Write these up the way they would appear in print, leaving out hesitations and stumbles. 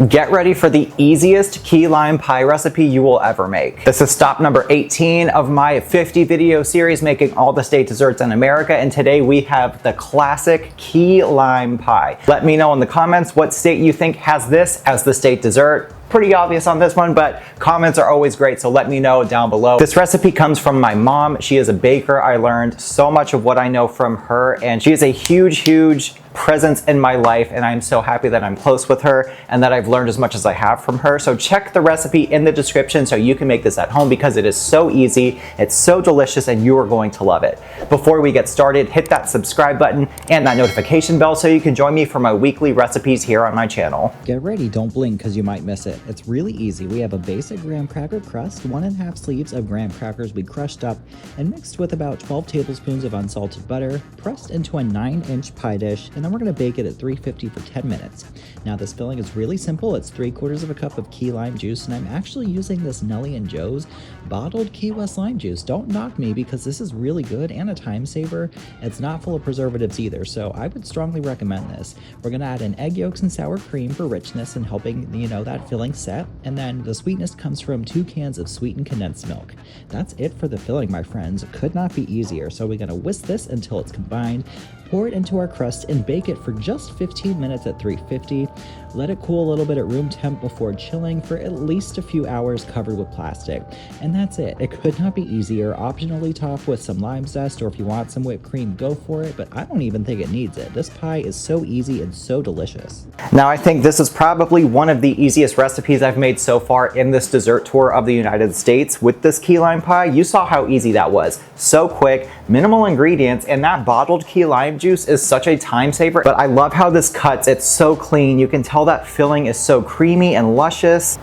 Get ready for the easiest key lime pie recipe you will ever make. This is stop number 18 of my 50 video series making all the state desserts in America, and today we have the classic key lime pie. Let me know in the comments what state you think has this as the state dessert. Pretty obvious on this one, but comments are always great, so let me know down below. This recipe comes from my mom. She is a baker. I learned so much of what I know from her, and she is a huge presence in my life, and I'm so happy that I'm close with her and that I've learned as much as I have from her. So check the recipe in the description so you can make this at home, because it is so easy, it's so delicious, and you are going to love it. Before we get started, hit that subscribe button and that notification bell so you can join me for my weekly recipes here on my channel. Get ready, don't blink because you might miss it. It's really easy. We have a basic graham cracker crust, 1½ sleeves of graham crackers we crushed up and mixed with about 12 tablespoons of unsalted butter, pressed into a 9-inch pie dish, and then we're going to bake it at 350 for 10 minutes. Now this filling is really simple. It's 3/4 cup of key lime juice, and I'm actually using this Nellie and Joe's bottled Key West lime juice. Don't knock me, because this is really good and a time saver. It's not full of preservatives either, so I would strongly recommend this. We're going to add in egg yolks and sour cream for richness and helping, that filling set, and then the sweetness comes from 2 cans of sweetened condensed milk. That's it for the filling, my friends. Could not be easier. So we're going to whisk this until it's combined, pour it into our crust, and bake it for just 15 minutes at 350. Let it cool a little bit at room temp before chilling for at least a few hours, covered with plastic. And that's it. It could not be easier. Optionally top with some lime zest, or if you want some whipped cream, go for it, but I don't even think it needs it. This pie is so easy and so delicious. Now I think this is probably one of the easiest recipes I've made so far in this dessert tour of the United States. With this key lime pie, you saw how easy that was. So quick, minimal ingredients, and that bottled key lime juice is such a time saver. But I love how this cuts. It's so clean. You can tell that filling is so creamy and luscious.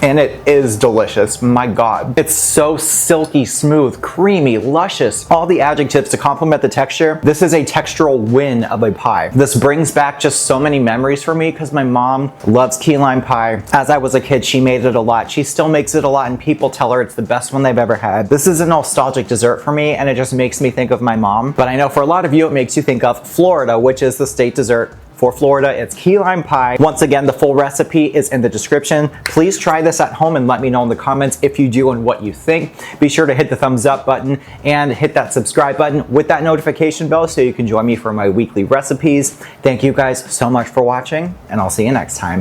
And it is delicious. My God. It's so silky smooth, creamy, luscious. All the adjectives to complement the texture. This is a textural win of a pie. This brings back just so many memories for me, because my mom loves key lime pie. As I was a kid, she made it a lot. She still makes it a lot, and people tell her it's the best one they've ever had. This is a nostalgic dessert for me, and it just makes me think of my mom. But I know for a lot of you, it makes you think of Florida, which is the state dessert for Florida. It's key lime pie. Once again, the full recipe is in the description. Please try this at home and let me know in the comments if you do and what you think. Be sure to hit the thumbs up button and hit that subscribe button with that notification bell so you can join me for my weekly recipes. Thank you guys so much for watching, and I'll see you next time.